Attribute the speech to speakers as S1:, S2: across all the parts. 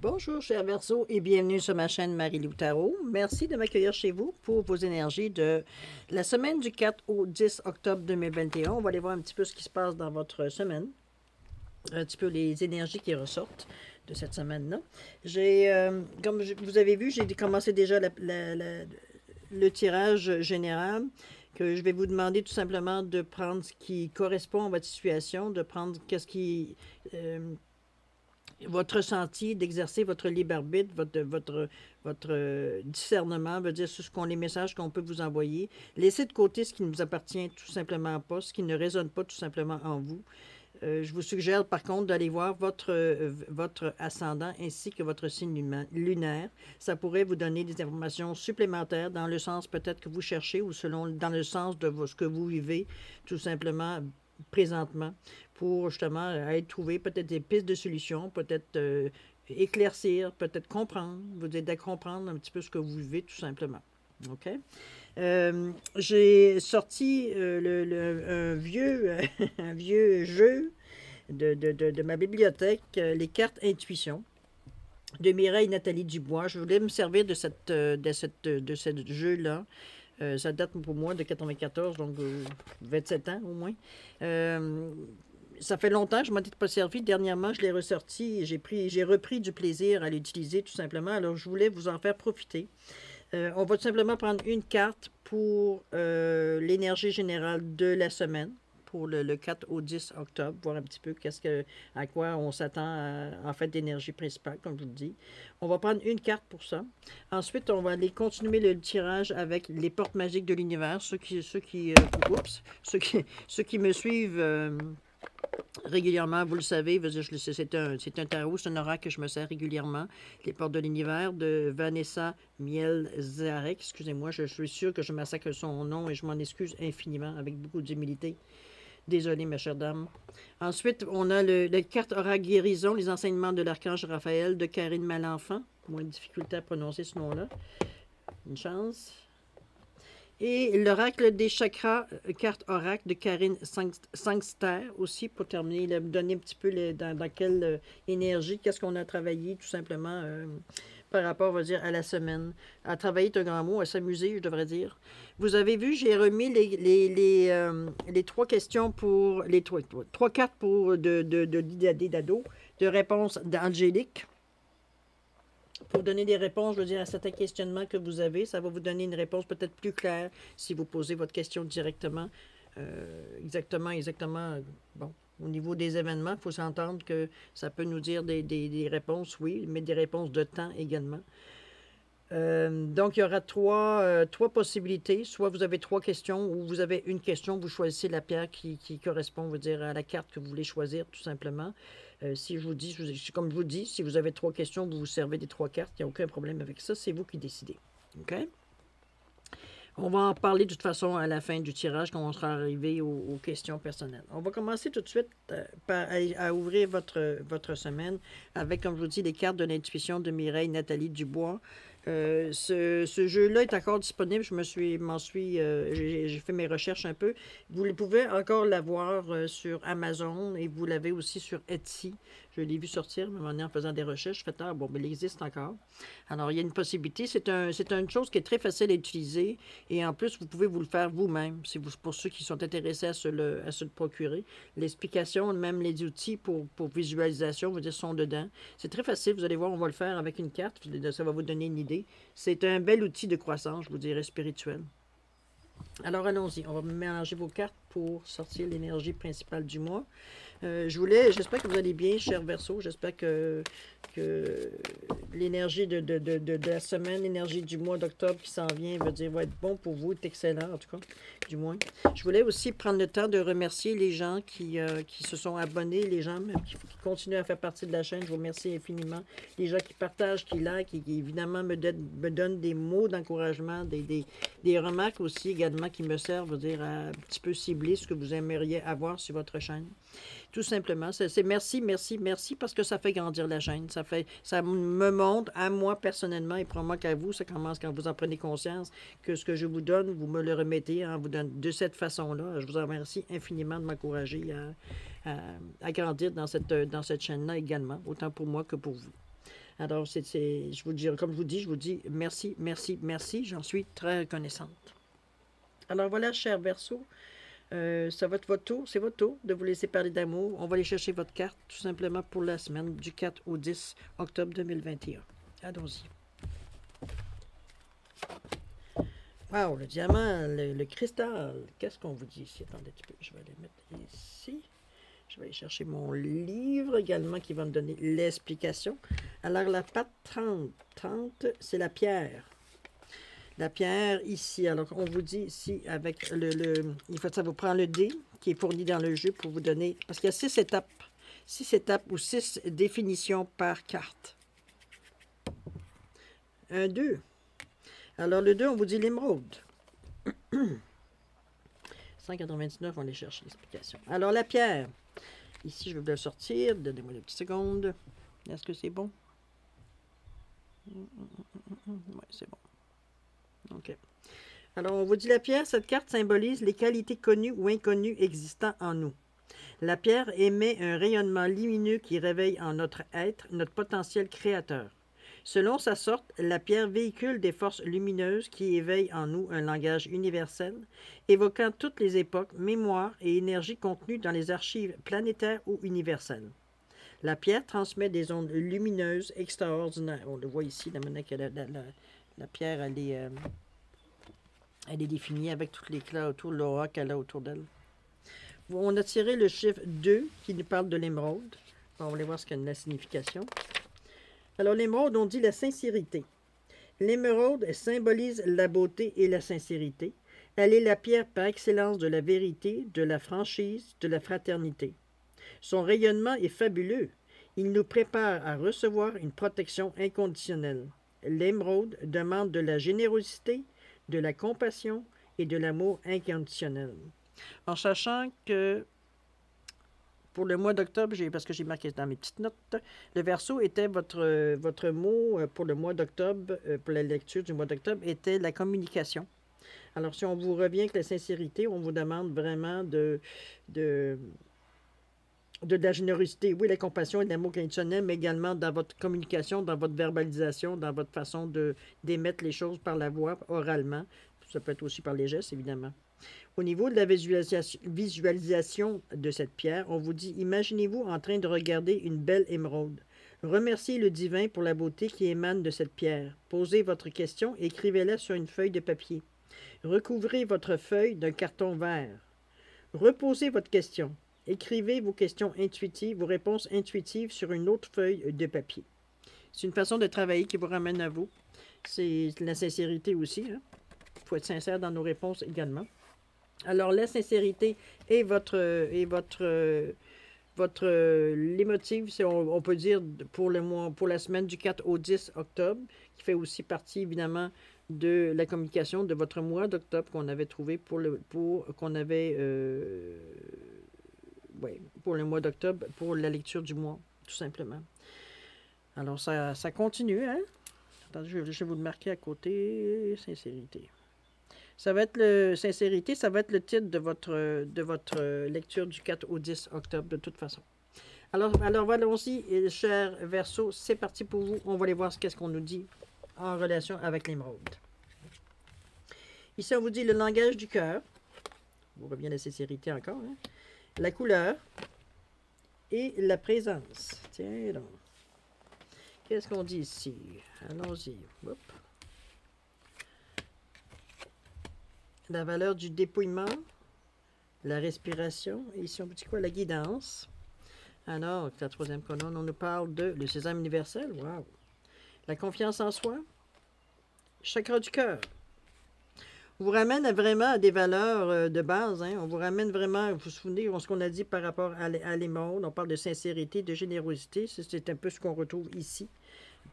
S1: Bonjour, cher Verseau, et bienvenue sur ma chaîne Marie-Lou Tarot. Merci de m'accueillir chez vous pour vos énergies de la semaine du 4 au 10 octobre 2021. On va aller voir un petit peu ce qui se passe dans votre semaine, un petit peu les énergies qui ressortent de cette semaine-là. Comme vous avez vu, j'ai commencé déjà le tirage général, que je vais vous demander tout simplement de prendre ce qui correspond à votre situation, de prendre qu'est-ce qui... votre ressenti, d'exercer votre libre arbitre, votre discernement, veut dire sur les messages qu'on peut vous envoyer. Laissez de côté ce qui ne vous appartient tout simplement pas, ce qui ne résonne pas tout simplement en vous. Je vous suggère par contre d'aller voir votre ascendant ainsi que votre signe lunaire. Ça pourrait vous donner des informations supplémentaires dans le sens peut-être que vous cherchez ou dans le sens de ce que vous vivez tout simplement présentement pour justement aller trouver peut-être des pistes de solutions, peut-être éclaircir, peut-être comprendre, vous aider à comprendre un petit peu ce que vous vivez tout simplement. OK? J'ai sorti un vieux jeu de ma bibliothèque, les cartes Intuition, de Mireille Nathalie Dubois. Je voulais me servir de ce jeu-là. Ça date pour moi de 94, donc 27 ans au moins. Ça fait longtemps que je ne m'en étais pas servi. Dernièrement, je l'ai ressorti et j'ai repris du plaisir à l'utiliser tout simplement. Alors, je voulais vous en faire profiter. On va tout simplement prendre une carte pour l'énergie générale de la semaine, pour le 4 au 10 octobre, voir un petit peu à quoi on s'attend en fait d'énergie principale, comme je vous le dis. On va prendre une carte pour ça. Ensuite, on va aller continuer le tirage avec les portes magiques de l'univers. Ceux qui me suivent régulièrement, vous le savez, c'est un tarot, c'est un oracle que je me sers régulièrement. Les portes de l'univers de Vanessa Mielzarek. Excusez-moi, je suis sûre que je massacre son nom et je m'en excuse infiniment avec beaucoup d'humilité. Désolée, ma chère dame. Ensuite, on a la carte oracle guérison, les enseignements de l'archange Raphaël de Karine Malenfant. Moins de difficulté à prononcer ce nom-là. Une chance. Et l'oracle des chakras, carte oracle de Karine Sangster aussi, pour terminer, me donner un petit peu dans quelle énergie, qu'est-ce qu'on a travaillé tout simplement par rapport, on va dire, à la semaine. À travailler est un grand mot, à s'amuser, je devrais dire. Vous avez vu, j'ai remis les trois questions pour, les trois cartes pour des d'ados, de réponse d'Angélique. Pour donner des réponses, je veux dire, à certains questionnements que vous avez, ça va vous donner une réponse peut-être plus claire si vous posez votre question directement. Exactement. Bon, au niveau des événements, il faut s'entendre que ça peut nous dire des réponses, oui, mais des réponses de temps également. Donc, il y aura trois possibilités. Soit vous avez trois questions ou vous avez une question, vous choisissez la pierre qui correspond, on va dire, à la carte que vous voulez choisir, tout simplement. Si je vous dis, comme je vous dis, si vous avez trois questions, vous vous servez des trois cartes, il n'y a aucun problème avec ça, c'est vous qui décidez. OK? On va en parler de toute façon à la fin du tirage quand on sera arrivé aux questions personnelles. On va commencer tout de suite à ouvrir votre semaine avec, comme je vous dis, les cartes de l'intuition de Mireille Nathalie Dubois. Ce jeu-là est encore disponible. J'ai fait mes recherches un peu. Vous pouvez encore l'avoir sur Amazon et vous l'avez aussi sur Etsy. Je l'ai vu sortir, mais en faisant des recherches, je fais bon, mais il existe encore. Alors, il y a une possibilité. C'est une chose qui est très facile à utiliser et en plus, vous pouvez vous le faire vous-même. Pour ceux qui sont intéressés à se le procurer. L'explication, même les outils pour visualisation, vous dire, sont dedans. C'est très facile. Vous allez voir, on va le faire avec une carte. Ça va vous donner une idée. C'est un bel outil de croissance, je vous dirais, spirituel. Alors, allons-y. On va mélanger vos cartes pour sortir l'énergie principale du mois. J'espère que vous allez bien, cher Verseau. J'espère que l'énergie de la semaine, l'énergie du mois d'octobre qui s'en vient, va être bon pour vous, est excellent en tout cas, du moins. Je voulais aussi prendre le temps de remercier les gens qui se sont abonnés, les gens qui continuent à faire partie de la chaîne. Je vous remercie infiniment. Les gens qui partagent, qui likent, qui évidemment me donnent des mots d'encouragement, des remarques aussi également qui me servent, dire, à un petit peu cibler ce que vous aimeriez avoir sur votre chaîne. Tout simplement, c'est merci parce que ça fait grandir la chaîne. Ça me montre à moi personnellement et probablement qu'à vous, ça commence quand vous en prenez conscience que ce que je vous donne, vous me le remettez vous donne de cette façon-là. Je vous remercie infiniment de m'encourager à grandir dans cette chaîne-là également, autant pour moi que pour vous. Alors, je vous dis, comme je vous dis merci, merci, merci. J'en suis très reconnaissante. Alors voilà, cher Verseau, ça va être votre tour. C'est votre tour de vous laisser parler d'amour. On va aller chercher votre carte tout simplement pour la semaine du 4 au 10 octobre 2021. Allons-y. Wow, le diamant, le cristal. Qu'est-ce qu'on vous dit ici? Attendez un petit peu, je vais aller mettre ici. Je vais aller chercher mon livre également qui va me donner l'explication. Alors, la patte 30, c'est la pierre. La pierre ici, alors on vous dit ici avec il faut ça vous prend le dé qui est fourni dans le jeu pour vous donner, parce qu'il y a 6 étapes ou 6 définitions par carte. 1, 2. Alors le 2, on vous dit l'émeraude. 199, on va aller chercher l'explication. Alors la pierre, ici je vais vous la sortir, donnez-moi une petite seconde. Est-ce que c'est bon? Oui, c'est bon. OK. Alors, on vous dit la pierre, cette carte symbolise les qualités connues ou inconnues existant en nous. La pierre émet un rayonnement lumineux qui réveille en notre être notre potentiel créateur. Selon sa sorte, la pierre véhicule des forces lumineuses qui éveillent en nous un langage universel, évoquant toutes les époques, mémoires et énergies contenues dans les archives planétaires ou universelles. La pierre transmet des ondes lumineuses extraordinaires. On le voit ici, la manière que la pierre, elle est définie avec tous les éclats autour, l'aura qu'elle a autour d'elle. On a tiré le chiffre 2 qui nous parle de l'émeraude. On va aller voir ce qu'est la signification. Alors, l'émeraude, on dit la sincérité. L'émeraude symbolise la beauté et la sincérité. Elle est la pierre par excellence de la vérité, de la franchise, de la fraternité. Son rayonnement est fabuleux. Il nous prépare à recevoir une protection inconditionnelle. L'émeraude demande de la générosité, de la compassion et de l'amour inconditionnel. En sachant que pour le mois d'octobre, parce que j'ai marqué dans mes petites notes, le Verseau était votre mot pour le mois d'octobre, pour la lecture du mois d'octobre, était la communication. Alors, si on vous revient avec la sincérité, on vous demande vraiment de la générosité, oui, la compassion et l'amour inconditionnel, mais également dans votre communication, dans votre verbalisation, dans votre façon d'émettre les choses par la voix, oralement. Ça peut être aussi par les gestes, évidemment. Au niveau de la visualisation de cette pierre, on vous dit, imaginez-vous en train de regarder une belle émeraude. Remerciez le divin pour la beauté qui émane de cette pierre. Posez votre question et écrivez-la sur une feuille de papier. Recouvrez votre feuille d'un carton vert. Reposez votre question. Écrivez vos questions intuitives, vos réponses intuitives sur une autre feuille de papier. C'est une façon de travailler qui vous ramène à vous. C'est la sincérité aussi. Il faut être sincère dans nos réponses également. Alors, la sincérité et l'émotive, on peut dire pour la semaine du 4 au 10 octobre, qui fait aussi partie évidemment de la communication de votre mois d'octobre qu'on avait trouvé pour le mois d'octobre, pour la lecture du mois, tout simplement. Alors, ça continue, hein? Attendez, je vais vous le marquer à côté. Sincérité. Ça va être sincérité, ça va être le titre de votre lecture du 4 au 10 octobre, de toute façon. Alors allons-y, cher Verseau, c'est parti pour vous. On va aller voir qu'est-ce qu'on nous dit en relation avec l'émeraude. Ici, on vous dit le langage du cœur. On revient à la sincérité encore. Hein? La couleur et la présence. Tiens donc. Qu'est-ce qu'on dit ici? Allons-y. Hop. La valeur du dépouillement, la respiration, et ici on vous dit quoi? La guidance. Alors, la troisième colonne, on nous parle de le sésame universel, wow. La confiance en soi, chakra du cœur. On vous ramène vraiment à des valeurs de base, hein? On vous ramène vraiment, vous vous souvenez de ce qu'on a dit par rapport à l'émeraude, on parle de sincérité, de générosité, c'est un peu ce qu'on retrouve ici.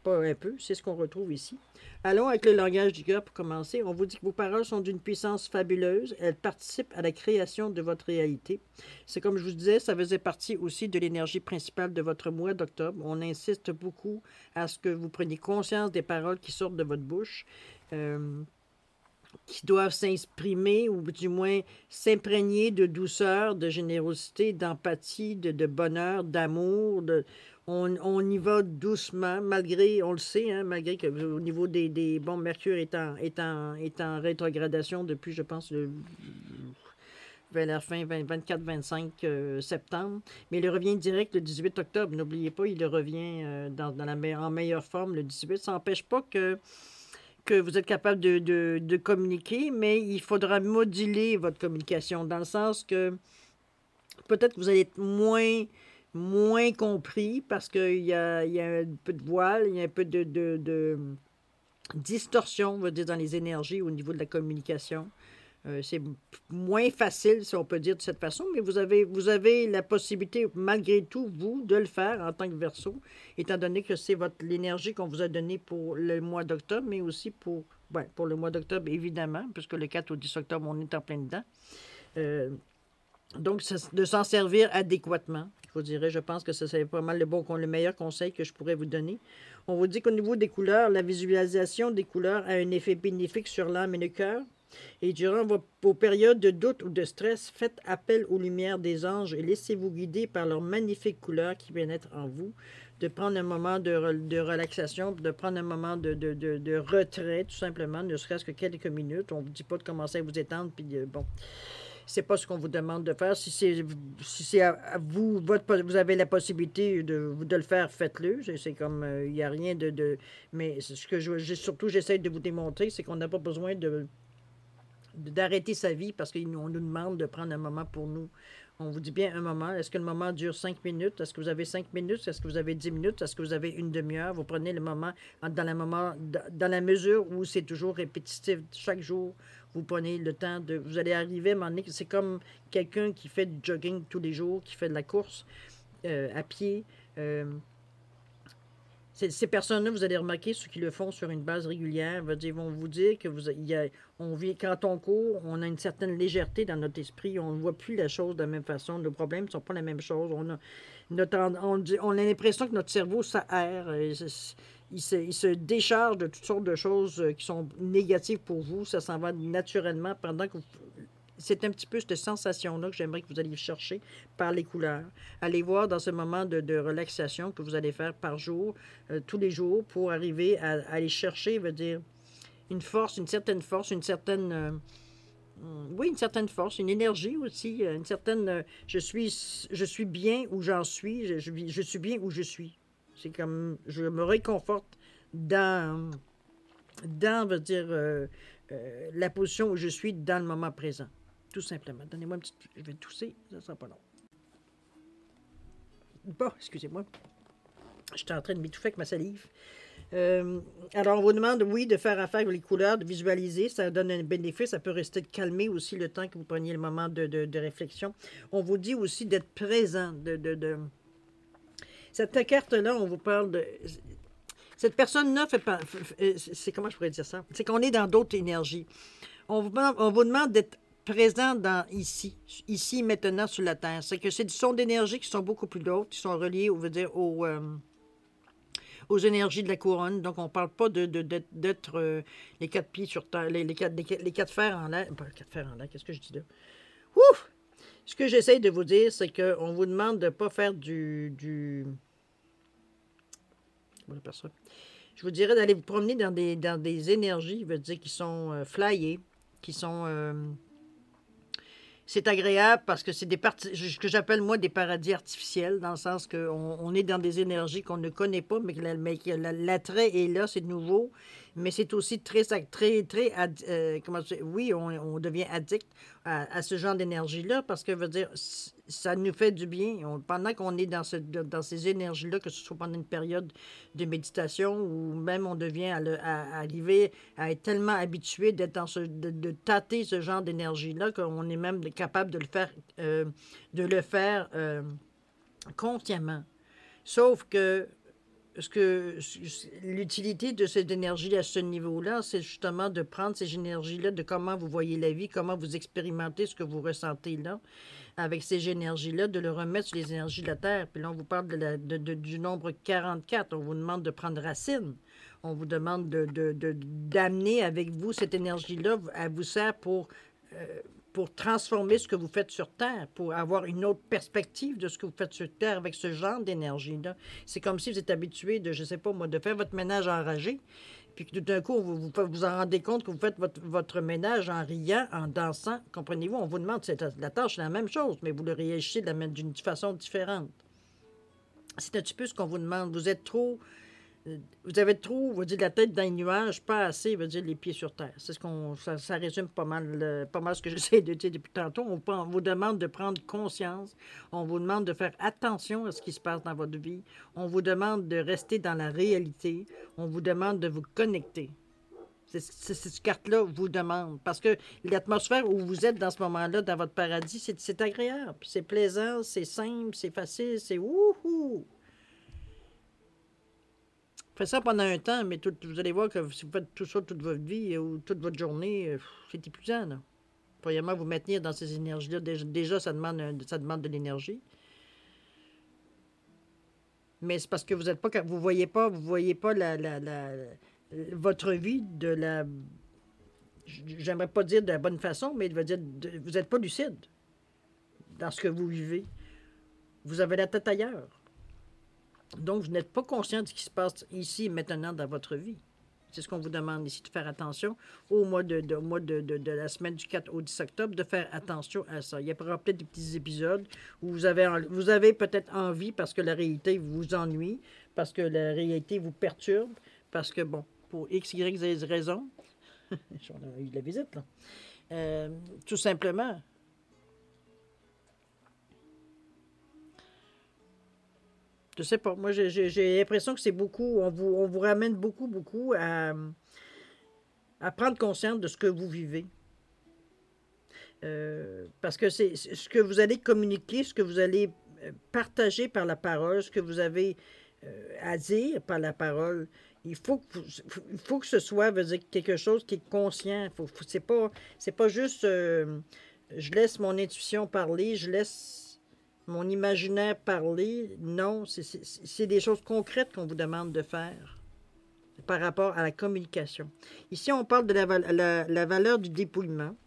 S1: Pas un peu, c'est ce qu'on retrouve ici. Allons avec le langage du cœur pour commencer. On vous dit que vos paroles sont d'une puissance fabuleuse. Elles participent à la création de votre réalité. C'est comme je vous disais, ça faisait partie aussi de l'énergie principale de votre mois d'octobre. On insiste beaucoup à ce que vous preniez conscience des paroles qui sortent de votre bouche. qui doivent s'exprimer ou du moins s'imprégner de douceur, de générosité, d'empathie, de bonheur, d'amour. On y va doucement, malgré, on le sait, hein, malgré que au niveau bon, Mercure est en rétrogradation depuis, je pense, vers la fin 24-25 septembre. Mais il revient direct le 18 octobre. N'oubliez pas, il revient en meilleure forme le 18. Ça n'empêche pas que vous êtes capable de communiquer, mais il faudra moduler votre communication dans le sens que peut-être que vous allez être moins compris parce qu'il y a un peu de voile, il y a un peu de distorsion, on va dire, dans les énergies au niveau de la communication. C'est moins facile, si on peut dire de cette façon, mais vous avez la possibilité, malgré tout, vous, de le faire en tant que Verseau, étant donné que c'est l'énergie qu'on vous a donnée pour le mois d'octobre, mais aussi pour le mois d'octobre, évidemment, puisque le 4 au 10 octobre, on est en plein dedans. Donc, de s'en servir adéquatement. Je vous dirais, je pense que c'est pas mal le meilleur conseil que je pourrais vous donner. On vous dit qu'au niveau des couleurs, la visualisation des couleurs a un effet bénéfique sur l'âme et le cœur. Et durant vos périodes de doute ou de stress, faites appel aux lumières des anges et laissez-vous guider par leurs magnifiques couleurs qui viennent être en vous. De prendre un moment de relaxation, de prendre un moment de retrait, tout simplement, ne serait-ce que quelques minutes. On ne vous dit pas de commencer à vous étendre, puis bon, c'est pas ce qu'on vous demande de faire. Si c'est à vous, vous avez la possibilité de le faire, faites-le. C'est comme, il n'y a rien mais ce que surtout j'essaie de vous démontrer, c'est qu'on n'a pas besoin d'arrêter sa vie parce qu'on nous demande de prendre un moment pour nous. On vous dit bien un moment. Est-ce que le moment dure 5 minutes? Est-ce que vous avez 5 minutes? Est-ce que vous avez 10 minutes? Est-ce que vous avez une demi-heure? Vous prenez le moment dans la mesure où c'est toujours répétitif. Chaque jour, vous prenez le temps de... Vous allez arriver à un moment donné, c'est comme quelqu'un qui fait du jogging tous les jours, qui fait de la course à pied. Ces personnes-là, vous allez remarquer, ceux qui le font sur une base régulière, vont vous dire que quand on court, on a une certaine légèreté dans notre esprit. On ne voit plus la chose de la même façon. Nos problèmes ne sont pas la même chose. On a l'impression que notre cerveau s'aère. Il se décharge de toutes sortes de choses qui sont négatives pour vous. Ça s'en va naturellement pendant que c'est un petit peu cette sensation-là que j'aimerais que vous alliez chercher par les couleurs. Allez voir dans ce moment de relaxation que vous allez faire par jour, tous les jours, pour arriver à aller chercher, une force, une certaine force, une certaine force, une énergie aussi, une certaine... je suis bien où j'en suis, je suis bien où je suis. C'est comme... Je me réconforte dans la position où je suis dans le moment présent. Tout simplement. Donnez-moi une petite... Je vais tousser, ça ne sera pas long. Bon, excusez-moi. J'étais en train de m'étouffer avec ma salive. Alors, on vous demande, oui, de faire affaire avec les couleurs, de visualiser. Ça donne un bénéfice. Ça peut rester de calmer aussi le temps que vous preniez le moment de réflexion. On vous dit aussi d'être présent. Cette carte-là, on vous parle de... Cette personne-là c'est comment je pourrais dire ça? C'est qu'on est dans d'autres énergies. On vous demande d'être présent ici, maintenant, sur la Terre. C'est que ce sont d'énergies qui sont beaucoup plus hautes, qui sont reliées, on veut dire, aux énergies de la couronne. Donc, on ne parle pas d'être les 4 pieds sur Terre, les 4 fers en l'air. Pas 4 fers en l'air, qu'est-ce que je dis là? Ouf! Ce que j'essaie de vous dire, c'est qu'on vous demande de ne pas faire je vous dirais d'aller vous promener dans des énergies, je veux dire, qui sont flyées, qui sont... c'est agréable parce que c'est ce que j'appelle, moi, des paradis artificiels, dans le sens qu'on est dans des énergies qu'on ne connaît pas, mais que l'attrait est là, c'est nouveau, mais c'est aussi très comment dire, oui, on devient addict à ce genre d'énergie-là, parce que, veut dire, ça nous fait du bien. Pendant qu'on est dans ces énergies-là, que ce soit pendant une période de méditation, ou même on devient à arriver à être tellement habitué d'être de tâter ce genre d'énergie-là, qu'on est même capable de le faire consciemment. Sauf que l'utilité de cette énergie à ce niveau-là, c'est justement de prendre ces énergies-là, de comment vous voyez la vie, comment vous expérimentez ce que vous ressentez là, avec ces énergies-là, de le remettre sur les énergies de la Terre. Puis là, on vous parle du nombre 44. On vous demande de prendre racine. On vous demande d'amener avec vous cette énergie-là. Elle vous sert pour transformer ce que vous faites sur Terre, pour avoir une autre perspective de ce que vous faites sur Terre avec ce genre d'énergie-là. C'est comme si vous êtes habitué de, je ne sais pas moi, de faire votre ménage enragé, puis que tout d'un coup, vous en rendez compte que vous faites votre ménage en riant, en dansant. Comprenez-vous, on vous demande, la tâche, c'est la même chose, mais vous le réagissez d'une façon différente. C'est un petit peu ce qu'on vous demande. Vous avez trop, on va dire, la tête dans les nuages, pas assez, on va dire, les pieds sur terre. C'est ça résume pas mal ce que j'essaie de dire depuis tantôt. On vous demande de prendre conscience. On vous demande de faire attention à ce qui se passe dans votre vie. On vous demande de rester dans la réalité. On vous demande de vous connecter. C'est cette carte-là vous demande. Parce que l'atmosphère où vous êtes dans ce moment-là, dans votre paradis, c'est agréable. C'est plaisant, c'est simple, c'est facile, c'est wouhou! Faites ça pendant un temps, mais vous allez voir que si vous faites tout ça toute votre vie ou toute votre journée, c'est épuisant. Là. Premièrement, vous maintenir dans ces énergies-là, déjà ça demande de l'énergie. Mais c'est parce que vous êtes pas, vous voyez pas votre vie de la, j'aimerais pas dire de la bonne façon, mais veut dire vous n'êtes pas lucide dans ce que vous vivez. Vous avez la tête ailleurs. Donc, vous n'êtes pas conscient de ce qui se passe ici et maintenant dans votre vie. C'est ce qu'on vous demande ici, de faire attention au mois de la semaine du 4 au 10 octobre, de faire attention à ça. Il y aura peut-être des petits épisodes où vous avez peut-être envie parce que la réalité vous ennuie, parce que la réalité vous perturbe, parce que, bon, pour X, Y, Z raisons, on a eu de la visite, là. Tout simplement. Je sais pas. Moi, j'ai l'impression que c'est beaucoup. On vous ramène beaucoup à prendre conscience de ce que vous vivez. Parce que c'est ce que vous allez communiquer, ce que vous allez partager par la parole, ce que vous avez à dire par la parole. Il faut que ce soit, veut dire, quelque chose qui est conscient. C'est pas juste je laisse mon intuition parler, je laisse mon imaginaire parler. Non, c'est des choses concrètes qu'on vous demande de faire par rapport à la communication. Ici, on parle de la valeur du dépouillement.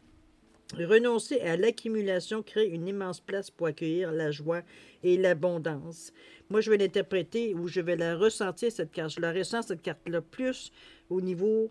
S1: Renoncer à l'accumulation crée une immense place pour accueillir la joie et l'abondance. Moi, je vais l'interpréter ou je vais la ressentir, cette carte. Je la ressens, cette carte-là, plus au niveau,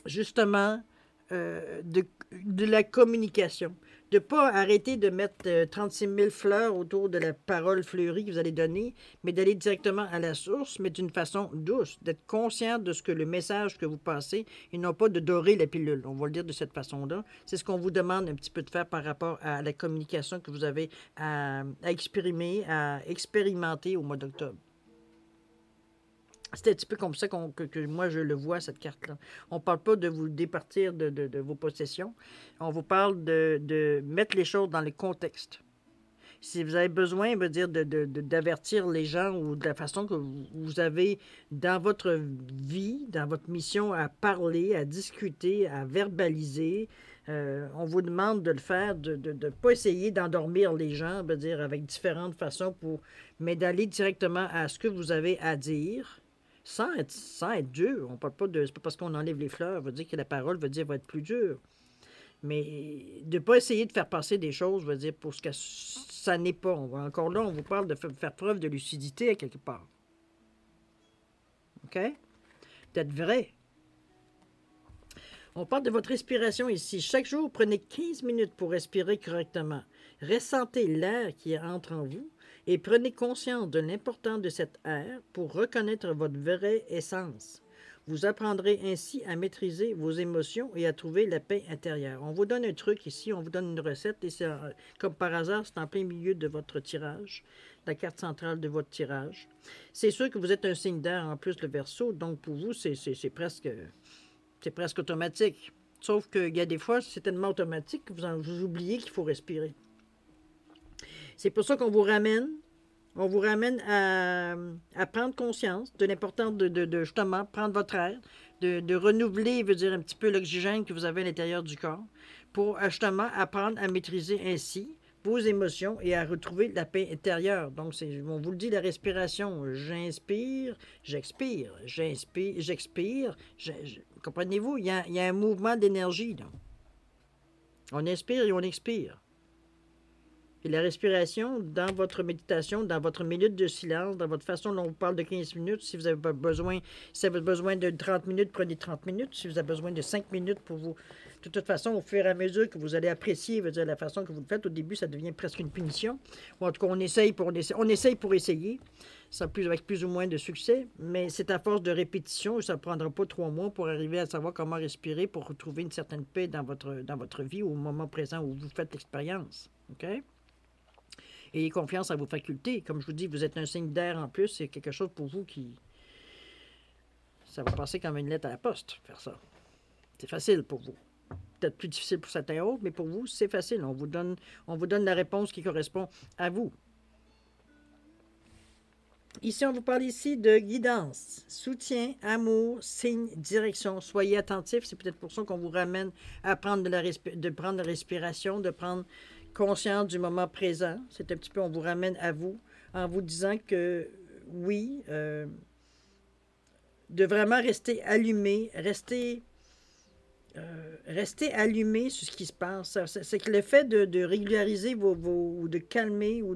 S1: justement, de la communication. De ne pas arrêter de mettre 36 000 fleurs autour de la parole fleurie que vous allez donner, mais d'aller directement à la source, mais d'une façon douce, d'être conscient de ce que le message que vous passez, et non pas de dorer la pilule. On va le dire de cette façon-là. C'est ce qu'on vous demande un petit peu de faire par rapport à la communication que vous avez à expérimenter au mois d'octobre. C'est un petit peu comme ça que moi, je le vois, cette carte-là. On ne parle pas de vous départir de vos possessions. On vous parle de mettre les choses dans le contexte. Si vous avez besoin, veut dire d'avertir les gens ou de la façon que vous avez dans votre vie, dans votre mission à parler, à discuter, à verbaliser, on vous demande de le faire, de ne pas essayer d'endormir les gens, veut dire avec différentes façons, mais d'aller directement à ce que vous avez à dire. Sans être dur. On parle pas de. C'est pas parce qu'on enlève les fleurs, veut dire que la parole va être plus dure. Mais de ne pas essayer de faire passer des choses, veut dire pour ce que ça n'est pas. Encore là, on vous parle de faire preuve de lucidité à quelque part. OK? D'être vrai. On parle de votre respiration ici. Chaque jour, prenez 15 minutes pour respirer correctement. Ressentez l'air qui entre en vous et prenez conscience de l'importance de cet air pour reconnaître votre vraie essence. Vous apprendrez ainsi à maîtriser vos émotions et à trouver la paix intérieure. On vous donne un truc ici, on vous donne une recette et c'est comme par hasard, c'est en plein milieu de votre tirage, la carte centrale de votre tirage. C'est sûr que vous êtes un signe d'air en plus le Verseau, donc pour vous, c'est presque automatique. Sauf qu'il y a des fois, c'est tellement automatique que vous oubliez qu'il faut respirer. C'est pour ça qu'on vous ramène On vous ramène à prendre conscience de l'importance de justement prendre votre air, de renouveler, veut dire un petit peu l'oxygène que vous avez à l'intérieur du corps, pour justement apprendre à maîtriser ainsi vos émotions et à retrouver la paix intérieure. Donc, on vous le dit, la respiration. J'inspire, j'expire, j'inspire, j'expire. Comprenez-vous, il y a un mouvement d'énergie, là. On inspire et on expire. Et la respiration, dans votre méditation, dans votre minute de silence, dans votre façon dont on vous parle de 15 minutes, si vous avez besoin, si vous avez besoin de 30 minutes, prenez 30 minutes. Si vous avez besoin de 5 minutes pour vous... De toute façon, au fur et à mesure que vous allez apprécier, veut dire, la façon que vous le faites, au début, ça devient presque une punition. Ou en tout cas, on essaye pour essayer. Ça avec plus ou moins de succès, mais c'est à force de répétition. Ça ne prendra pas 3 mois pour arriver à savoir comment respirer pour retrouver une certaine paix dans votre vie au moment présent où vous faites l'expérience. OK? Ayez confiance en vos facultés. Comme je vous dis, vous êtes un signe d'air en plus. C'est quelque chose pour vous qui... Ça va passer comme une lettre à la poste, faire ça. C'est facile pour vous. Peut-être plus difficile pour certains autres, mais pour vous, c'est facile. On vous donne la réponse qui correspond à vous. Ici, on vous parle ici de guidance, soutien, amour, signe, direction. Soyez attentifs. C'est peut-être pour ça qu'on vous ramène à prendre de prendre la respiration, de prendre conscience du moment présent. C'est un petit peu, on vous ramène à vous en vous disant que oui, de vraiment rester allumé, rester allumé sur ce qui se passe. C'est que le fait de régulariser ou de calmer ou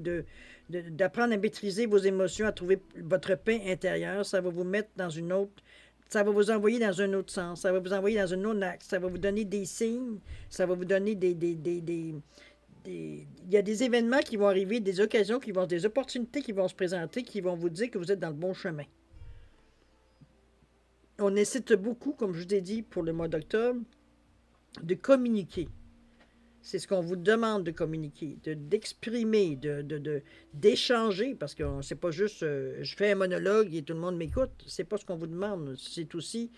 S1: d'apprendre à maîtriser vos émotions, à trouver votre paix intérieure, ça va vous mettre dans une autre... Ça va vous envoyer dans un autre sens, ça va vous envoyer dans un autre axe, ça va vous donner des signes, ça va vous donner il y a des événements qui vont arriver, des occasions, des opportunités qui vont se présenter, qui vont vous dire que vous êtes dans le bon chemin. On incite beaucoup, comme je vous ai dit pour le mois d'octobre, de communiquer. C'est ce qu'on vous demande de communiquer, d'exprimer, d'échanger, parce que c'est pas juste je fais un monologue et tout le monde m'écoute. C'est pas ce qu'on vous demande. C'est aussi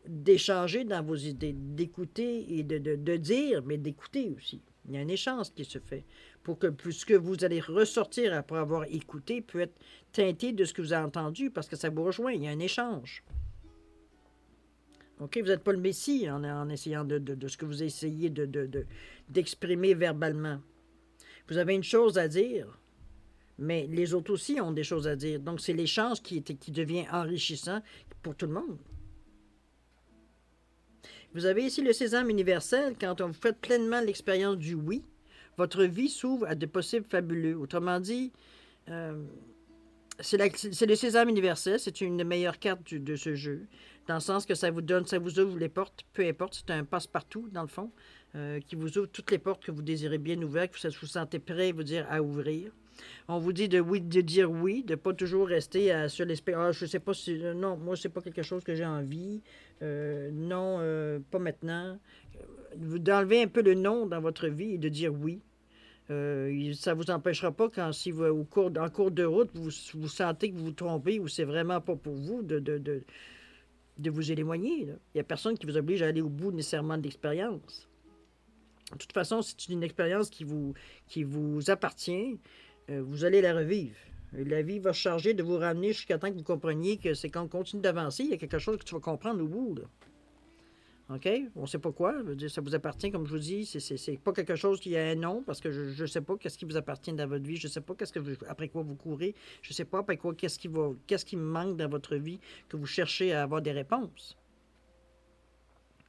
S1: d'échanger dans vos idées, d'écouter et de dire, mais d'écouter aussi. Il y a un échange qui se fait pour que ce que vous allez ressortir après avoir écouté peut être teinté de ce que vous avez entendu parce que ça vous rejoint. Il y a un échange. OK? Vous n'êtes pas le Messie en essayant de ce que vous essayez d'exprimer verbalement. Vous avez une chose à dire, mais les autres aussi ont des choses à dire. Donc, c'est l'échange qui devient enrichissant pour tout le monde. Vous avez ici le sésame universel. Quand vous faites pleinement l'expérience du oui, votre vie s'ouvre à de possibles fabuleux. Autrement dit, c'est le sésame universel. C'est une des meilleures cartes de ce jeu, dans le sens que ça vous ouvre les portes, peu importe, c'est un passe-partout, dans le fond, qui vous ouvre toutes les portes que vous désirez bien ouvertes, que vous vous sentez prêt à ouvrir. On vous dit de dire oui, de ne pas toujours rester sur l'esprit. Je sais pas si... non, moi, c'est pas quelque chose que j'ai envie. Non, pas maintenant. D'enlever un peu le non dans votre vie et de dire oui. Ça ne vous empêchera pas si vous, en cours de route, vous sentez que vous vous trompez ou c'est vraiment pas pour vous de vous éloigner. Là. Il n'y a personne qui vous oblige à aller au bout nécessairement de l'expérience. De toute façon, c'est une expérience qui vous appartient. Vous allez la revivre. La vie va charger de vous ramener jusqu'à temps que vous compreniez que c'est quand on continue d'avancer, il y a quelque chose que tu vas comprendre au bout. Là. OK? On ne sait pas quoi. Ça vous appartient, comme je vous dis. C'est pas quelque chose qui a un nom, parce que je ne sais pas qu'est-ce qui vous appartient dans votre vie. Je ne sais pas après quoi vous courez. Je ne sais pas après quoi qu'est-ce qui me manque dans votre vie que vous cherchez à avoir des réponses.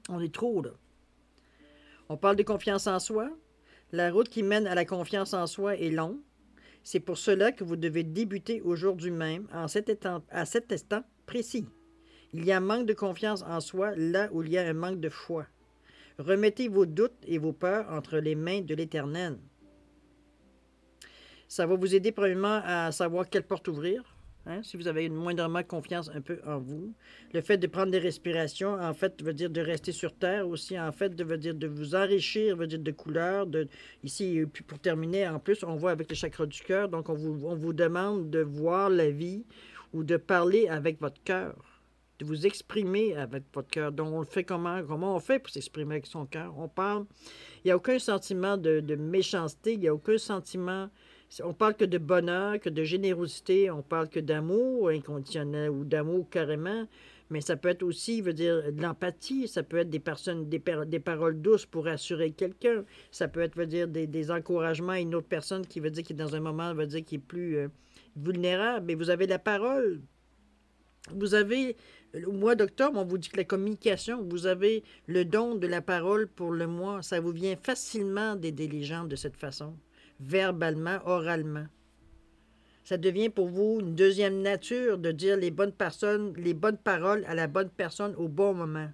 S1: On est trop, là. On parle de confiance en soi. La route qui mène à la confiance en soi est longue. C'est pour cela que vous devez débuter aujourd'hui même, à cet instant précis. Il y a un manque de confiance en soi là où il y a un manque de foi. Remettez vos doutes et vos peurs entre les mains de l'Éternel. Ça va vous aider premièrement à savoir quelle porte ouvrir. Si vous avez moindrement confiance un peu en vous. Le fait de prendre des respirations, en fait, veut dire de rester sur terre aussi. En fait, veut dire de vous enrichir, veut dire de couleurs. Ici, puis pour terminer, en plus, on voit avec le chakra du cœur. Donc, on vous demande de voir la vie ou de parler avec votre cœur. De vous exprimer avec votre cœur. Donc, on le fait comment on fait pour s'exprimer avec son cœur? On parle. Il n'y a aucun sentiment de méchanceté. Il n'y a aucun sentiment On parle que de bonheur, que de générosité, on parle que d'amour inconditionnel ou d'amour carrément, mais ça peut être aussi, veut dire, de l'empathie, ça peut être des personnes, des paroles douces pour rassurer quelqu'un, ça peut être, veut dire, des encouragements à une autre personne qui veut dire qu'il est dans un moment, veut dire qu'il est plus vulnérable, mais vous avez la parole. Vous avez, au mois d'octobre, on vous dit que la communication, vous avez le don de la parole pour le mois. Ça vous vient facilement d'aider les gens de cette façon, verbalement, oralement. Ça devient pour vous une deuxième nature de dire les bonnes personnes, les bonnes paroles à la bonne personne au bon moment.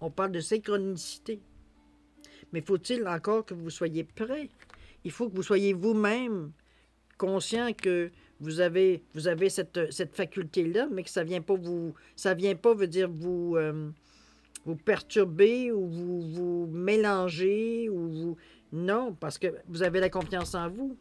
S1: On parle de synchronicité. Mais faut-il encore que vous soyez prêt? Il faut que vous soyez vous-même conscient que vous avez cette faculté-là, mais que ça vient pas ça vient pas, veut dire, vous perturber ou vous mélanger ou vous... Non, parce que vous avez la confiance en vous.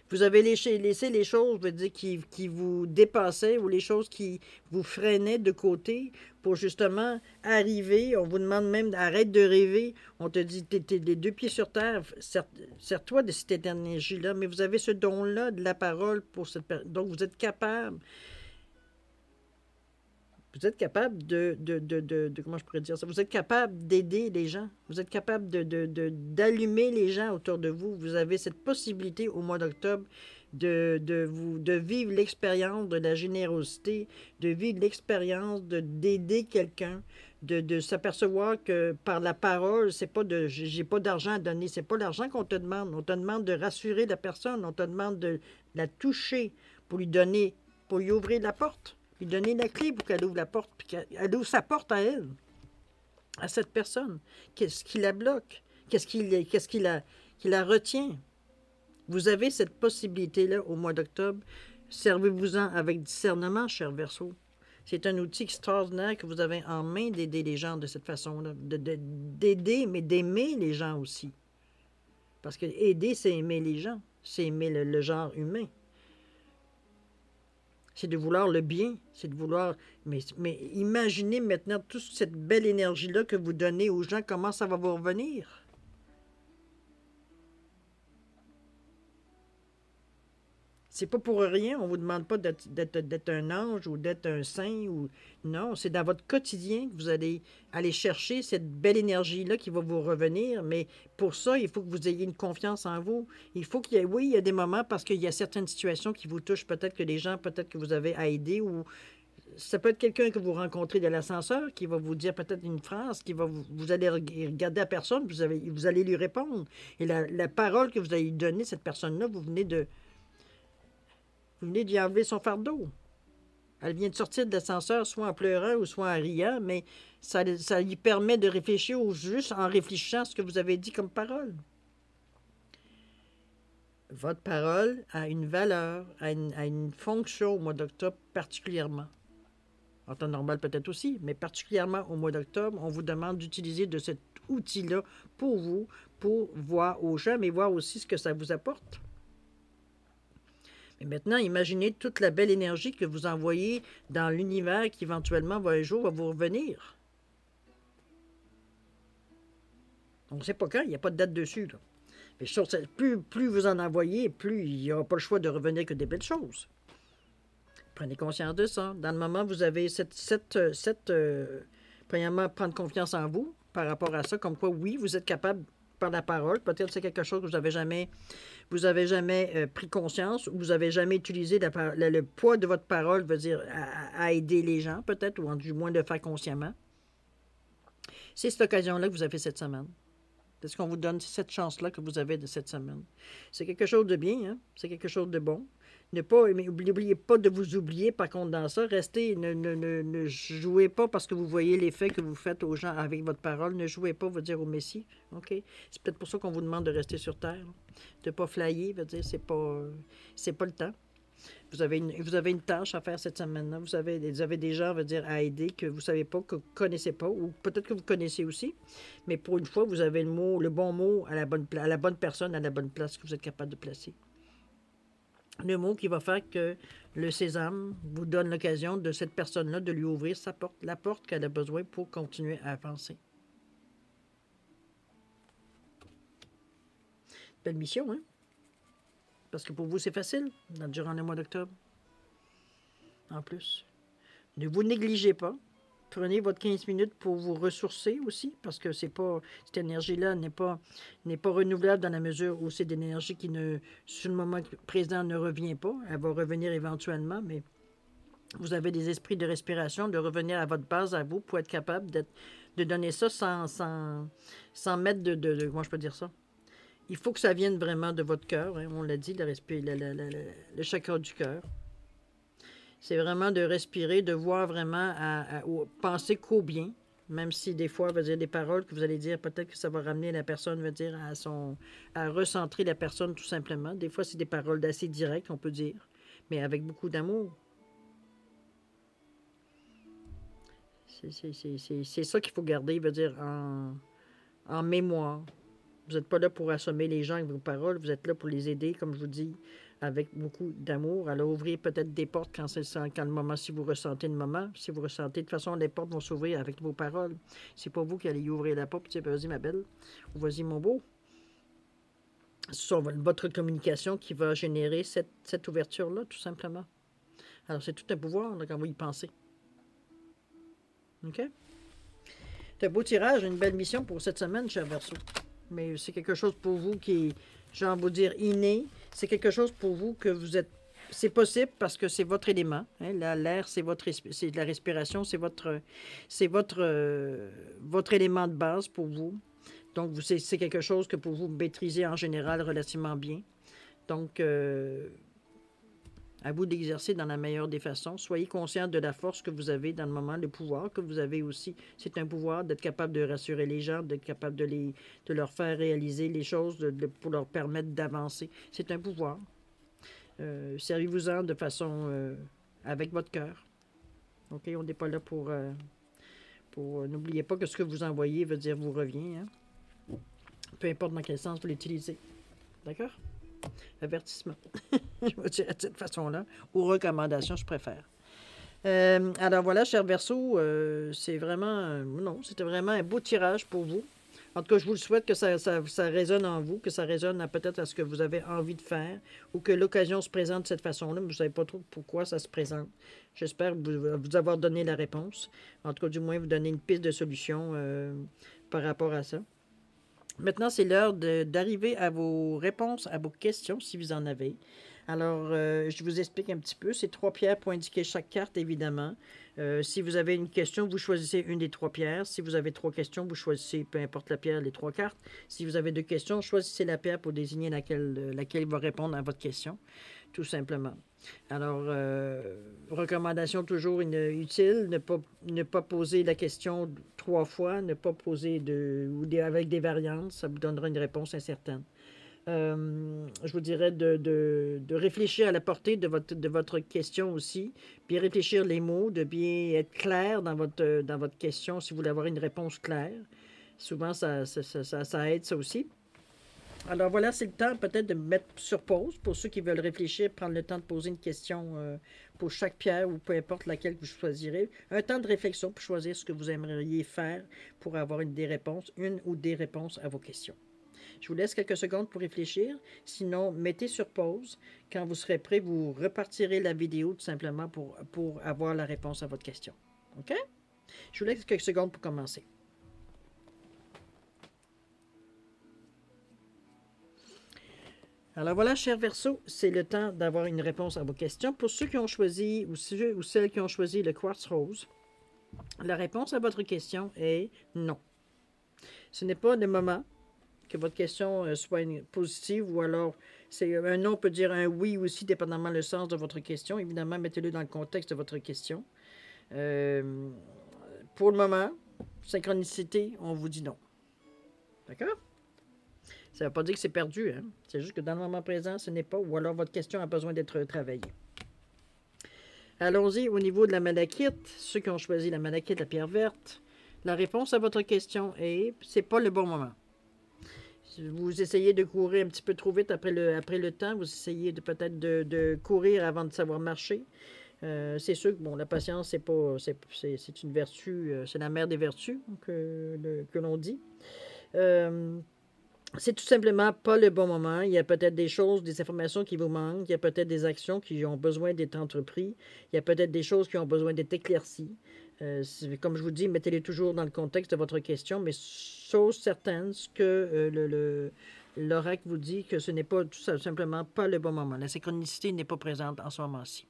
S1: Vous avez laissé les choses, veut dire, qui vous dépassaient ou les choses qui vous freinaient de côté pour justement arriver. On vous demande même arrête de rêver. On te dit, t'es les deux pieds sur terre. Sers-toi de cette énergie-là. Mais vous avez ce don-là de la parole pour cette personne. Donc, vous êtes capable. Vous êtes capable comment je pourrais dire ça? Vous êtes capable d'aider les gens. Vous êtes capable d'allumer les gens autour de vous. Vous avez cette possibilité au mois d'octobre de vivre l'expérience de la générosité, de vivre l'expérience d'aider quelqu'un, de s'apercevoir que par la parole, c'est pas j'ai pas d'argent à donner, c'est pas l'argent qu'on te demande. On te demande de rassurer la personne, on te demande de la toucher pour lui donner, pour lui ouvrir la porte. Lui donner la clé pour qu'elle ouvre la porte, puis qu'elle ouvre sa porte à elle, à cette personne. Qu'est-ce qui la bloque? Qu'est-ce qui la retient? Vous avez cette possibilité-là au mois d'octobre. Servez-vous-en avec discernement, cher Verseau. C'est un outil extraordinaire que vous avez en main d'aider les gens de cette façon-là. D'aider, mais d'aimer les gens aussi. Parce que aider, c'est aimer les gens. C'est aimer le genre humain. C'est de vouloir le bien, c'est de vouloir... Mais imaginez maintenant toute cette belle énergie-là que vous donnez aux gens, comment ça va vous revenir. C'est pas pour rien, on vous demande pas d'être un ange ou d'être un saint. Ou non, c'est dans votre quotidien que vous allez aller chercher cette belle énergie-là qui va vous revenir, mais pour ça, il faut que vous ayez une confiance en vous. Il faut qu'il y ait, oui, il y a des moments parce qu'il y a certaines situations qui vous touchent, peut-être que les gens, peut-être que vous avez à aider, ou ça peut être quelqu'un que vous rencontrez de l'ascenseur qui va vous dire peut-être une phrase, qui va vous allez regarder la personne, vous allez lui répondre. Et la parole que vous allez lui donner, cette personne-là, vous venez d'y enlever son fardeau. Elle vient de sortir de l'ascenseur, soit en pleurant ou soit en riant, mais ça lui permet de réfléchir ou juste en réfléchissant à ce que vous avez dit comme parole. Votre parole a une valeur, a une fonction au mois d'octobre particulièrement. En temps normal peut-être aussi, mais particulièrement au mois d'octobre, on vous demande d'utiliser de cet outil-là pour vous, pour voir aux gens, mais voir aussi ce que ça vous apporte. Mais maintenant, imaginez toute la belle énergie que vous envoyez dans l'univers qui éventuellement un jour va vous revenir. On ne sait pas quand, il n'y a pas de date dessus. Là. Mais plus vous en envoyez, plus il n'y aura pas le choix de revenir que des belles choses. Prenez conscience de ça. Dans le moment, vous avez premièrement, prendre confiance en vous par rapport à ça, comme quoi, oui, vous êtes capable par la parole. Peut-être que c'est quelque chose que vous avez jamais pris conscience ou vous n'avez jamais utilisé le poids de votre parole, veut dire à aider les gens, peut-être, ou du moins de le faire consciemment. C'est cette occasion-là que vous avez cette semaine. C'est ce qu'on vous donne, c'est cette chance-là que vous avez de cette semaine. C'est quelque chose de bien, hein? C'est quelque chose de bon. N'oubliez pas de vous oublier, par contre, dans ça. Restez, ne jouez pas parce que vous voyez l'effet que vous faites aux gens avec votre parole. Ne jouez pas, veut dire, au Messie. OK? C'est peut-être pour ça qu'on vous demande de rester sur Terre. De ne pas flyer, veut dire, c'est pas le temps. Vous avez une tâche à faire cette semaine-là. Vous avez des gens, veut dire, à aider que vous ne savez pas, que vous ne connaissez pas, ou peut-être que vous connaissez aussi. Mais pour une fois, vous avez le bon mot à la bonne personne, à la bonne place que vous êtes capable de placer. Le mot qui va faire que le sésame vous donne l'occasion de cette personne-là de lui ouvrir sa porte, la porte qu'elle a besoin pour continuer à avancer. Belle mission, hein? Parce que pour vous, c'est facile, durant le mois d'octobre. En plus. Ne vous négligez pas. Prenez votre 15 minutes pour vous ressourcer aussi, parce que c'est pas cette énergie-là n'est pas renouvelable dans la mesure où c'est de l'énergie qui ne, sur le moment présent, ne revient pas. Elle va revenir éventuellement, mais vous avez des esprits de respiration, de revenir à votre base, à vous, pour être capable de donner ça sans mettre comment je peux dire ça? Il faut que ça vienne vraiment de votre cœur, hein, on l'a dit, le chakra du cœur. C'est vraiment de respirer, de voir vraiment, penser qu'au bien, même si des fois, veut dire des paroles que vous allez dire, peut-être que ça va ramener la personne, veut dire, à recentrer la personne tout simplement. Des fois, c'est des paroles assez directes, on peut dire, mais avec beaucoup d'amour. C'est ça qu'il faut garder, veut dire, en mémoire. Vous n'êtes pas là pour assommer les gens avec vos paroles, vous êtes là pour les aider, comme je vous dis, avec beaucoup d'amour. Alors, ouvrez peut-être des portes quand le moment, si vous ressentez le moment. Si vous ressentez, de toute façon, les portes vont s'ouvrir avec vos paroles. C'est pas vous qui allez y ouvrir la porte, puis vas-y, ma belle, ou vas-y, mon beau. C'est votre communication qui va générer cette ouverture-là, tout simplement. Alors, c'est tout un pouvoir là, quand vous y pensez. OK? C'est un beau tirage, une belle mission pour cette semaine, cher Verseau. Mais c'est quelque chose pour vous qui est, j'ai envie de vous dire, inné. C'est quelque chose pour vous que vous êtes... C'est possible parce que c'est votre élément. Hein? L'air, c'est c'est de la respiration, c'est votre élément de base pour vous. Donc, c'est quelque chose que pour vous maîtrisez en général relativement bien. Donc, à vous d'exercer dans la meilleure des façons. Soyez conscient de la force que vous avez dans le moment, le pouvoir que vous avez aussi. C'est un pouvoir d'être capable de rassurer les gens, d'être capable de leur faire réaliser les choses, pour leur permettre d'avancer. C'est un pouvoir. Servez-vous-en de façon avec votre cœur. OK? On n'est pas là pour n'oubliez pas que ce que vous envoyez veut dire vous revient. Hein? Peu importe dans quel sens vous l'utilisez. D'accord? Avertissement. Je vais dire de cette façon-là. Ou recommandation, je préfère. Alors voilà, cher Verseau, c'est vraiment... non, c'était vraiment un beau tirage pour vous. En tout cas, je vous le souhaite que ça résonne en vous, que ça résonne peut-être à ce que vous avez envie de faire, ou que l'occasion se présente de cette façon-là, mais vous ne savez pas trop pourquoi ça se présente. J'espère vous avoir donné la réponse. En tout cas, du moins, vous donner une piste de solution par rapport à ça. Maintenant, c'est l'heure d'arriver à vos réponses, à vos questions, si vous en avez. Alors, je vous explique un petit peu. C'est 3 pierres pour indiquer chaque carte, évidemment. Si vous avez une question, vous choisissez une des 3 pierres. Si vous avez 3 questions, vous choisissez, peu importe la pierre, les 3 cartes. Si vous avez 2 questions, choisissez la pierre pour désigner laquelle va répondre à votre question, tout simplement. Alors, recommandation toujours utile, ne pas poser la question 3 fois, ne pas poser avec des variantes, ça vous donnera une réponse incertaine. Je vous dirais de réfléchir à la portée de votre question aussi, bien réfléchir les mots, de bien être clair dans votre question si vous voulez avoir une réponse claire. Souvent, ça aide ça aussi. Alors voilà, c'est le temps peut-être de me mettre sur pause pour ceux qui veulent réfléchir, prendre le temps de poser une question pour chaque pierre ou peu importe laquelle vous choisirez. Un temps de réflexion pour choisir ce que vous aimeriez faire pour avoir une ou des réponses à vos questions. Je vous laisse quelques secondes pour réfléchir. Sinon, mettez sur pause. Quand vous serez prêt, vous repartirez la vidéo tout simplement pour avoir la réponse à votre question. OK? Je vous laisse quelques secondes pour commencer. Alors voilà, chers Verseaux, c'est le temps d'avoir une réponse à vos questions. Pour ceux qui ont choisi, ou celles qui ont choisi le quartz rose, la réponse à votre question est non. Ce n'est pas le moment que votre question soit positive, ou alors c'est un non peut dire un oui aussi, dépendamment le sens de votre question. Évidemment, mettez-le dans le contexte de votre question. Pour le moment, synchronicité, on vous dit non. D'accord? Ça ne veut pas dire que c'est perdu. Hein? C'est juste que dans le moment présent, ce n'est pas, ou alors votre question a besoin d'être travaillée. Allons-y au niveau de la malachite. Ceux qui ont choisi la malachite, la pierre verte, la réponse à votre question est c'est pas le bon moment. Vous essayez de courir un petit peu trop vite après le temps. Vous essayez peut-être de courir avant de savoir marcher. C'est sûr que bon, la patience, c'est une vertu, c'est la mère des vertus que l'on dit. c'est tout simplement pas le bon moment. Il y a peut-être des choses, des informations qui vous manquent. Il y a peut-être des actions qui ont besoin d'être entreprises. Il y a peut-être des choses qui ont besoin d'être éclaircies. Comme je vous dis, mettez-les toujours dans le contexte de votre question, mais chose certaine, ce que l'oracle vous dit, que ce n'est pas tout simplement pas le bon moment. La synchronicité n'est pas présente en ce moment-ci.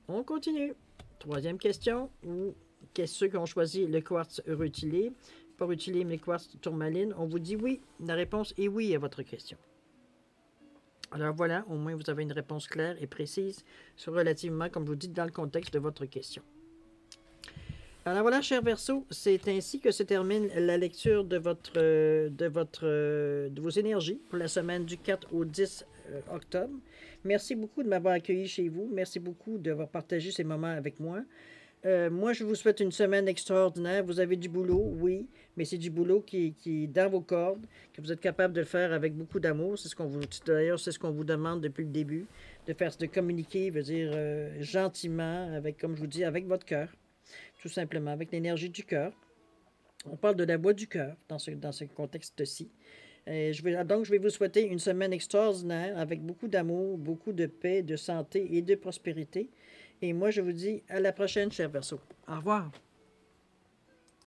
S1: On continue. Troisième question. Qu'est-ce ceux qui ont choisi le quartz rutilé, pas rutilé, mais le quartz tourmaline? On vous dit oui. La réponse est oui à votre question. Alors voilà, au moins vous avez une réponse claire et précise sur relativement, comme je vous dis, dans le contexte de votre question. Alors voilà, cher Verseau, c'est ainsi que se termine la lecture de vos énergies pour la semaine du 4 au 10 octobre. Merci beaucoup de m'avoir accueilli chez vous. Merci beaucoup d'avoir partagé ces moments avec moi. Moi, je vous souhaite une semaine extraordinaire. Vous avez du boulot, oui, mais c'est du boulot qui est dans vos cordes, que vous êtes capable de le faire avec beaucoup d'amour. D'ailleurs, c'est ce qu'on vous demande depuis le début, de communiquer, veut dire gentiment, avec, comme je vous dis, avec votre cœur, tout simplement, avec l'énergie du cœur. On parle de la voix du cœur dans ce contexte-ci. Donc, je vais vous souhaiter une semaine extraordinaire avec beaucoup d'amour, beaucoup de paix, de santé et de prospérité. Et moi, je vous dis à la prochaine, cher Verseau. Au revoir.